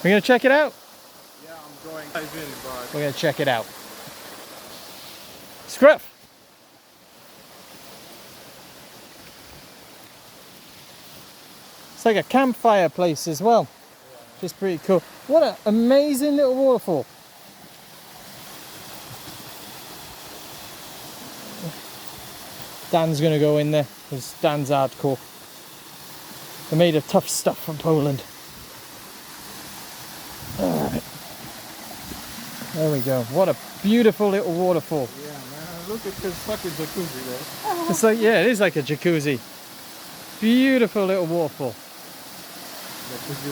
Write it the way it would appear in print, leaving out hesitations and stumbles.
We're gonna check it out? Yeah, I'm going dive in, but... We're gonna check it out. Scruff! It's like a campfire place as well. Which is pretty cool. What an amazing little waterfall. Dan's gonna go in there because Dan's hardcore. They're made of tough stuff from Poland. Alright. There we go. What a beautiful little waterfall. Yeah, man. Look at this fucking jacuzzi there. It's like, yeah, it is like a jacuzzi. Beautiful little waterfall. Jacuzzi